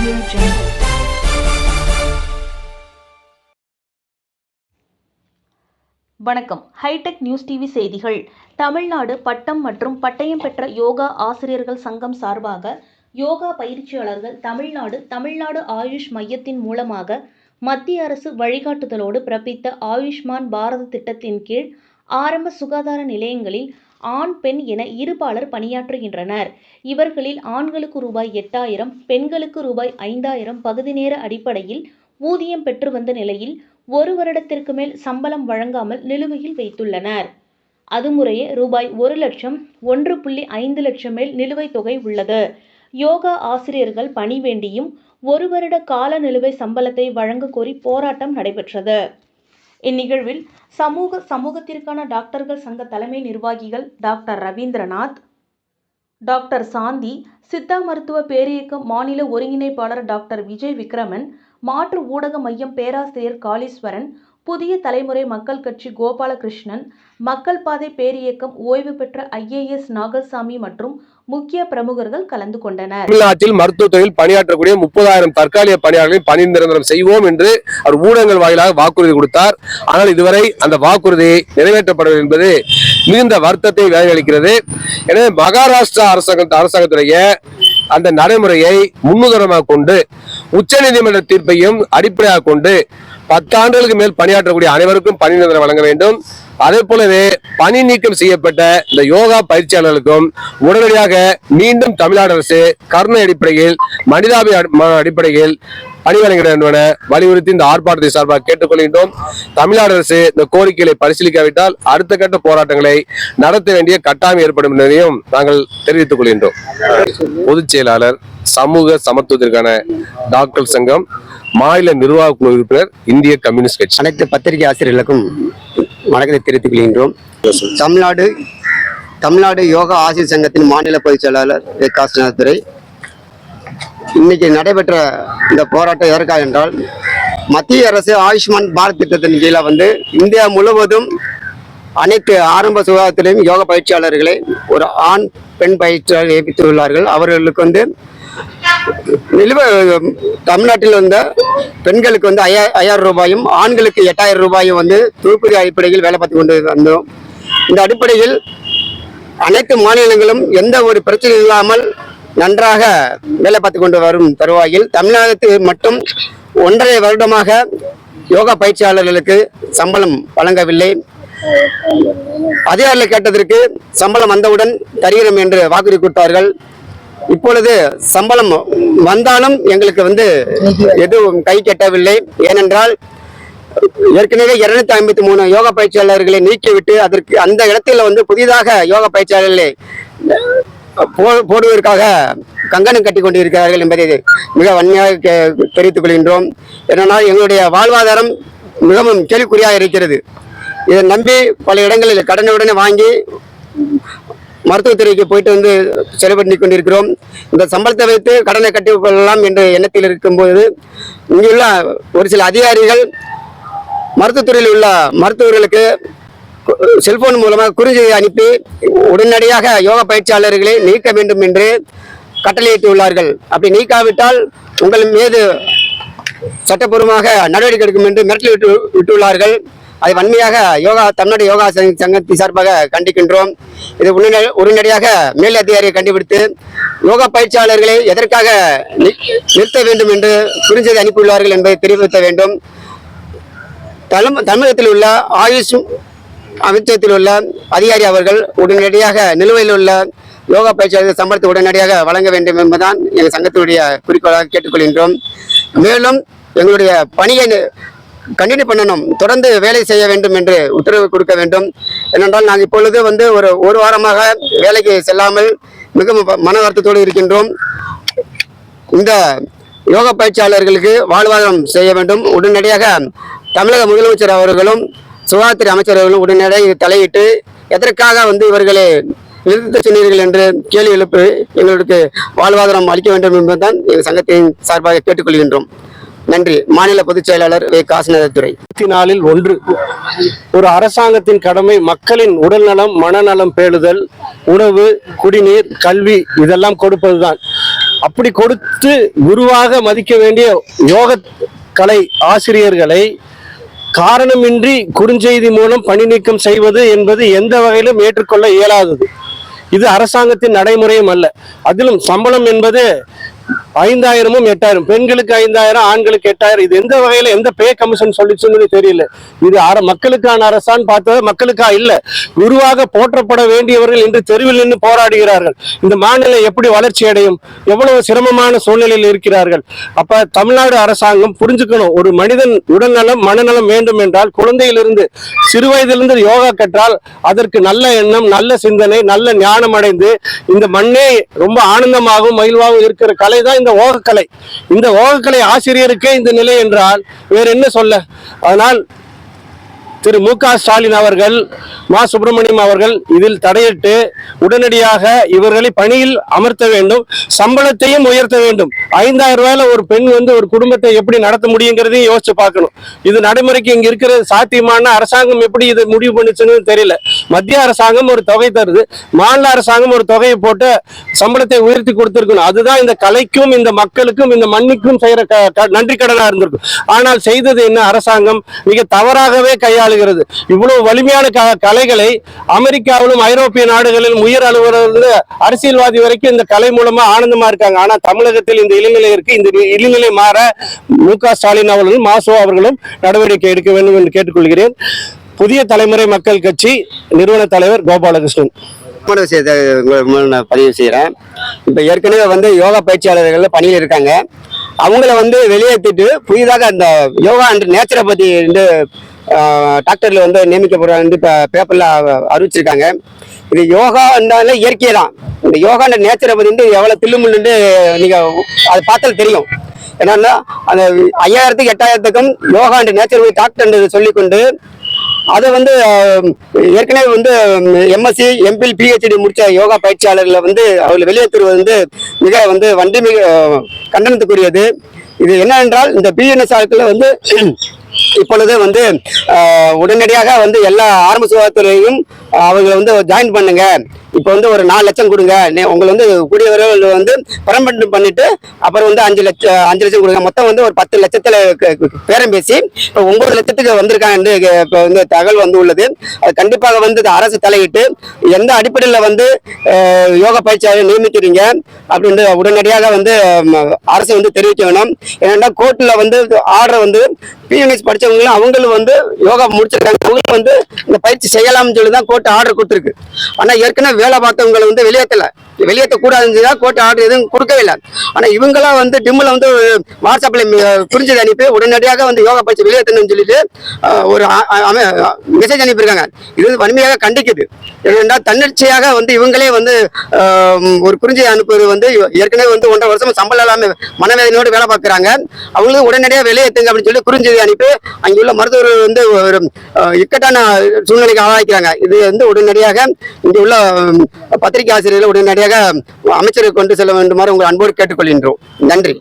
Audio Jungle. வணக்கம். Hitech news TV செய்திகள். தமிழ்நாடு பட்டம் மற்றும் பட்டயம் பெற்ற யோகா ஆசிரியர்கள் சங்கம் சார்பாக யோகா பயிற்சியாளர்கள் தமிழ்நாடு ஆயுஷ் மையத்தின் மூலமாக மத்திய அரசு வழிகாட்டுதலோடு பிறப்பித்த ஆயுஷ்மான் பாரத் திட்டத்தின் கீழ் ஆரம்ப சுகாதார நிலையங்களில் ஆண் பெண் என இருபாலர் பணியாற்றுகின்றனர். இவர்களில் ஆண்களுக்கு ரூபாய் 8000, பெண்களுக்கு ரூபாய் 5000 பகுதி நேர அடிப்படையில் ஊதியம் பெற்று வந்த நிலையில் 1 வருடத்திற்கு மேல் சம்பளம் வழங்காமல் நிலுவையில் வைத்துள்ளனர். அது முறையே ரூபாய் 1 லட்சம் 1.5 லட்சம் மேல் நிலுவைத் தொகை உள்ளது. யோகா ஆசிரியர்கள் பணி வேண்டியும் 1 வருட கால நிலுவை சம்பளத்தை வழங்க கோரி போராட்டம் நடைபெற்றது. இந்நிகழ்வில் சமூகத்திற்கான டாக்டர்கள் சங்க தலைமை நிர்வாகிகள் டாக்டர் ரவீந்திரநாத், டாக்டர் சாந்தி, சித்தா மருத்துவ பேரியக்கம் மாநில ஒருங்கிணைப்பாளர் டாக்டர் விஜய் விக்ரமன், மாற்று ஊடக மையம் பேராசிரியர் காளீஸ்வரன், புதிய தலைமுறை மக்கள் கட்சி கோபாலகிருஷ்ணன், மக்கள் பாதை பேரியக்கம் ஓய்வு பெற்ற IAS நாகசாமி மற்றும் முக்கிய பிரமுகர்கள் கலந்து கொண்டனர். தமிழ்நாட்டில் மருத்துவத்துறையில் பணியாற்றக்கூடிய 30,000 தற்காலிக பணியாளர்களை பணி நிரந்தரம் செய்வோம் என்று அவர் ஊடகங்கள் வாயிலாக வாக்குறுதி கொடுத்தார். ஆனால் இதுவரை அந்த வாக்குறுதி நிறைவேற்றப்படவில்லை என்பது மிகுந்த வருத்தத்தை விளைவிக்கிறது. எனவே மகாராஷ்டிரா அரசாங்கத்துடைய அந்த நடைமுறையை முன்னுதாரணமாக கொண்டு உச்சநீதிமன்ற தீர்ப்பையும் அடிப்படையாக கொண்டு 10 ஆண்டுகளுக்கு மேல் பணியாற்றக்கூடிய அனைவருக்கும் பணி நிரந்தரம் வழங்க வேண்டும். அதே போலவே பணி நீக்கம் செய்யப்பட்ட இந்த யோகா பயிற்சியாளர்களுக்கும் உடனடியாக மீண்டும் தமிழ்நாடு அரசு கருணை அடிப்படையில் மனிதாபிமான அடிப்படையில் பணி வழங்கிட வேண்டும் என வலியுறுத்தி இந்த ஆர்ப்பாட்டத்தை சார்பாக கேட்டுக்கொள்கின்றோம். தமிழ்நாடு அரசு இந்த கோரிக்கைகளை பரிசீலிக்காவிட்டால் அடுத்த கட்ட போராட்டங்களை நடத்த வேண்டிய கட்டாயம் ஏற்படும் என்பதையும் நாங்கள் தெரிவித்துக் கொள்கின்றோம். பொதுச் செயலாளர் சமூக சமத்துவத்திற்கான டாக்டர் சங்கம் மாநில நிர்வாக குழு உறுப்பினர் இந்திய கம்யூனிஸ்ட் கட்சி. அனைத்து பத்திரிகை ஆசிரியர்களுக்கும் வணக்கத்தை தெரிவித்துக் கொள்கின்றோம். தமிழ்நாடு யோகா ஆசிரியர் சங்கத்தின் மாநில பொதுச் செயலாளர் காசிநாதத்துறை. இன்னைக்கு நடைபெற்ற இந்த போராட்டம் எதற்காக என்றால், மத்திய அரசு ஆயுஷ்மான் பாரத் திட்டத்தின் கீழே இந்தியா முழுவதும் அனைத்து ஆரம்ப சுகாதாரத்திலையும் யோகா பயிற்சியாளர்களை ஒரு ஆண் பெண் பயிற்சியாளர் நியமித்துள்ளார்கள். அவர்களுக்கு தமிழ்நாட்டில் பெண்களுக்கு 5000 ரூபாயும் ஆண்களுக்கு 8000 ரூபாயும் தொகுப்பூதிய அடிப்படையில் வேலை பார்த்து கொண்டு வந்தோம். இந்த அடிப்படையில் அனைத்து மாநிலங்களும் எந்த ஒரு பிரச்சனை இல்லாமல் நன்றாக வேலை பார்த்து கொண்டு வரும் தருவாயில் தமிழ்நாட்டில் மட்டும் 1.5 வருடமாக யோகா பயிற்சியாளர்களுக்கு சம்பளம் வழங்கவில்லை. அதிகாரிகள் கேட்டதற்கு சம்பளம் வந்தவுடன் தருகிறோம் என்று வாக்குறுதி கொடுத்தார்கள். இப்பொழுது சம்பளம் வந்தாலும் எங்களுக்கு எதுவும் கை கட்டவில்லை. ஏனென்றால் ஏற்கனவே 253 யோகா பயிற்சியாளர்களை நீக்கிவிட்டு அதற்கு அந்த இடத்தில் புதிதாக யோகா பயிற்சியாளர்களை போடுவதற்காக கங்கணம் கட்டி கொண்டிருக்கிறார்கள் என்பதை மிக வன்மையாக தெரிவித்துக் கொள்கின்றோம். ஏனென்றால் எங்களுடைய வாழ்வாதாரம் மிகவும் கேள்விக்குறியாக இருக்கிறது. இதை நம்பி பல இடங்களில் கடனுடனே வாங்கி மருத்துவத்துறைக்கு போயிட்டு செலவழி கொண்டிருக்கிறோம். இந்த சம்பளத்தை வைத்து கடனை கட்டிக் கொள்ளலாம் என்ற எண்ணத்தில் இருக்கும்போது இங்குள்ள ஒரு சில அதிகாரிகள் மருத்துவத்துறையில் உள்ள மருத்துவர்களுக்கு செல்போன் மூலமாக குறுஞ்செய்தி அனுப்பி உடனடியாக யோகா பயிற்சியாளர்களை நீக்க வேண்டும் என்று கட்டளையிட்டு உள்ளார்கள். அப்படி நீக்காவிட்டால் உங்கள் மீது சட்டப்பூர்வமாக நடவடிக்கை எடுக்கும் என்று மிரட்டல் விட்டுள்ளார்கள். அதை வன்மையாக தமிழ்நாடு யோகா சங்கத்தின் சார்பாக கண்டிக்கின்றோம். இது உடனடியாக மேல் அதிகாரியை கண்டுபிடித்து யோகா பயிற்சியாளர்களை எதற்காக நிறுத்த வேண்டும் என்று குறுஞ்செய்தி அனுப்பியுள்ளார்கள் என்பதை தெரிவிக்க வேண்டும். தமிழகத்தில் உள்ள ஆயுஷ் அமைச்சகத்தில் உள்ள அதிகாரி அவர்கள் உடனடியாக நிலுவையில் உள்ள யோகா பயிற்சியாளர்கள் சம்பளத்தை உடனடியாக வழங்க வேண்டும் என்பதுதான் எங்கள் சங்கத்தினுடைய குறிக்கோளாக கேட்டுக்கொள்கின்றோம். மேலும் எங்களுடைய பணியை கண்டினியூ பண்ணணும், தொடர்ந்து வேலை செய்ய வேண்டும் என்று உத்தரவு கொடுக்க வேண்டும். ஏனென்றால் நாங்கள் இப்பொழுது ஒரு வாரமாக வேலைக்கு செல்லாமல் மிகவும் மன வருத்தத்தோடு இருக்கின்றோம். இந்த யோகா பயிற்சியாளர்களுக்கு வாழ்வாதாரம் செய்ய வேண்டும். உடனடியாக தமிழக முதலமைச்சர் அவர்களும் சுகாதாரத்துறை அமைச்சர்களும் உடனடியாக தலையிட்டு எதற்காக இவர்களை நிறுத்த சொன்னீர்கள் என்று கேள்வி எழுப்பி எங்களுக்கு வாழ்வாதாரம் அளிக்க வேண்டும் என்பதுதான் எங்கள் சங்கத்தின் சார்பாக கேட்டுக்கொள்கின்றோம். நன்றி. மாநில பொதுச் செயலாளர் காசிநாதத்துறை. 1 ஒரு அரசாங்கத்தின் கடமை மக்களின் உடல்நலம் மனநலம் பேணுதல், உணவு, குடிநீர், கல்வி இதெல்லாம் கொடுப்பதுதான். அப்படி கொடுத்து குருவாக மதிக்க வேண்டிய யோக கலை ஆசிரியர்களை காரணமின்றி குறுஞ்செய்தி மூலம் பணி நீக்கம் செய்வது என்பது எந்த வகையிலும் ஏற்றுக்கொள்ள இயலாதது. இது அரசாங்கத்தின் நடைமுறையும் அல்ல. அதிலும் சம்பளம் என்பது 5000ம் 8000, பெண்களுக்கு 5000, ஆண்களுக்கு 8000. இது எந்த வகையில எந்த பே கமிஷன் சொல்லிச்சுன்னு தெரியல. இது மக்களுக்கான அரசான்னு பார்த்தா மக்களுக்கா இல்ல, குருவாக போற்றப்பட வேண்டியவர்கள் இன்று தெருவில் நின்று போராடுகிறார்கள். இந்த மாநிலம் எப்படி வளர்ச்சி அடையும்? எவ்வளவு சிரமமான சூழ்நிலையில் இருக்கிறார்கள். அப்ப தமிழ்நாடு அரசாங்கம் புரிஞ்சுக்கணும், ஒரு மனிதன் உடல்நலம் மனநலம் வேண்டும் என்றால் குழந்தையிலிருந்து சிறு வயதிலிருந்து யோகா கற்றால் அதற்கு நல்ல எண்ணம், நல்ல சிந்தனை, நல்ல ஞானம் அடைந்து இந்த மண்ணே ரொம்ப ஆனந்தமாகவும் மகிழ்வாகவும் இருக்கிற கலை தான் இந்த ஓகக்கலை. இந்த ஓகக்கலை ஆசிரியருக்கே இந்த நிலை என்றால் வேற என்ன சொல்ல? அதனால் திரு மு.க. ஸ்டாலின் அவர்கள், மா. சுப்பிரமணியம் அவர்கள் இதில் தடையிட்டு உடனடியாக இவர்களை பணியில் அமர்த்த வேண்டும், சம்பளத்தையும் உயர்த்த வேண்டும். 5000 ரூபாயில ஒரு பெண் ஒரு குடும்பத்தை எப்படி நடத்த முடியுங்கிறதையும் யோசிச்சு பார்க்கணும். இது நடைமுறைக்கு இங்க இருக்கிற சாத்தியமான அரசாங்கம் எப்படி இதை முடிவு பண்ணிச்சுன்னு தெரியல. மத்திய அரசாங்கம் ஒரு தொகை தருது, மாநில அரசாங்கம் ஒரு தொகையை போட்டு சம்பளத்தை உயர்த்தி கொடுத்திருக்கணும். அதுதான் இந்த கலைக்கும் இந்த மக்களுக்கும் இந்த மண்ணுக்கும் செய்யற நன்றி கடனா இருந்திருக்கும். ஆனால் செய்தது என்ன? அரசாங்கம் மிக தவறாகவே கையாளுகிறது. இவ்வளவு வலிமையான கலைகளை அமெரிக்காவிலும் ஐரோப்பிய நாடுகளிலும் உயர் அலுவலர்கள் அரசியல்வாதி வரைக்கும் இந்த கலை மூலமா ஆனந்தமா இருக்காங்க. ஆனா தமிழகத்தில் இந்த இளைநிலை இருக்கு. இந்த இளைநிலை மாற மு.க. ஸ்டாலின் அவர்களும் மாசோ அவர்களும் நடவடிக்கை எடுக்க வேண்டும் என்று கேட்டுக்கொள்கிறேன். புதிய தலைமுறை மக்கள் கட்சி நிறுவன தலைவர் கோபாலகிருஷ்ணன். நான் பதிவு செய்யறேன். இப்ப ஏற்கனவே யோகா பயிற்சியாளர்கள் பணியில் இருக்காங்க. அவங்கள வெளியேற்றிட்டு புதிதாக அந்த யோகா அண்ட் நேச்சரை பத்தி டாக்டர்ல நியமிக்கப்படுறாங்க. இப்ப பேப்பர்ல அறிவிச்சிருக்காங்க. இது யோகா இருந்தாலும் இயற்கை தான். இந்த யோகா அண்ட் நேச்சரை பத்தி எவ்வளவு தில்லுமுள்ளுன்னு நீங்க அதை பார்த்தாலும் தெரியும். என்னன்னா அந்த 5000க்கும் 8000க்கும் யோகா அண்ட் நேச்சர் டாக்டர் சொல்லிக்கொண்டு அதை ஏற்கனவே எம்எஸ்சி எம்பில் பிஹெச்டி முடிச்ச யோகா பயிற்சியாளர்களை அவர்கள் வெளியேற்றுவது மிக மிக கண்டனத்துக்குரியது. இது என்னவென்றால் இந்த பிஎன்எஸ் ஆட்கள் இப்பொழுது உடனடியாக எல்லா ஆரம்ப சுகாதாரத்துறையும் அவங்க ஜாயின் பண்ணுங்க. இப்போ ஒரு 4 லட்சம் கொடுங்க, உங்களை கூடியவர்கள் பர்மனன்ட் பண்ணிட்டு அப்புறம் 5 லட்சம் கொடுங்க. மொத்தம் ஒரு 10 லட்சத்துல பேரம் பேசி இப்போ 9 லட்சத்துக்கு வந்திருக்காங்க என்று இப்போ தகவல் உள்ளது. அது கண்டிப்பாக அரசு தலையிட்டு எந்த அடிப்படையில் யோகா பயிற்சியாளர் நியமிக்கிறீங்க அப்படின்னு உடனடியாக அரசு தெரிவிக்க வேணும். ஏன்னா கோர்ட்ல ஆர்டர் பிஎன்எஸ் படிச்சவங்களும் அவங்களும் யோகா முடிச்சிருக்காங்க. அவங்களும் இந்த பயிற்சி செய்யலாம்னு சொல்லிதான் கோர்ட் ஆர்டர் கொடுத்துருக்கு. ஆனா ஏற்கனவே வேலை பார்த்தவங்களை வெளியேற்றக்கூடாதுன்னு கோர்ட் ஆர்டர் எதுவும் கொடுக்கவே இல்லை. ஆனா இவங்களா டிம்ல வாட்ஸ்அப்ல புரிஞ்சது அனுப்பி உடனடியாக யோகா பயிற்சி வெளியேற்றணும்னு சொல்லிட்டு ஒரு மெசேஜ் அனுப்பியிருக்காங்க. இது வன்மையாக கண்டிக்குது. ஏனென்றால் தன்னெச்சையாக இவங்களே ஒரு குறிஞ்சி அனுப்புவது ஏற்கனவே 1.5 வருஷம் சம்பளம் இல்லாம மனவேதனையோடு வேலை பார்க்குறாங்க. அவங்களுக்கு உடனடியாக வெளியேற்றுங்க அப்படின்னு சொல்லி குறிஞ்சி அனுப்பி அங்குள்ள மருத்துவர்கள் ஒரு இக்கட்டான சூழ்நிலைக்கு ஆளாக்கிறாங்க. இது உடனடியாக இங்கே உள்ள பத்திரிகை ஆசிரியர்கள் உடனடியாக அமைச்சருக்கு கொண்டு செல்ல வேண்டுமாறு உங்கள் அன்போடு கேட்டுக்கொள்கின்றோம். நன்றி.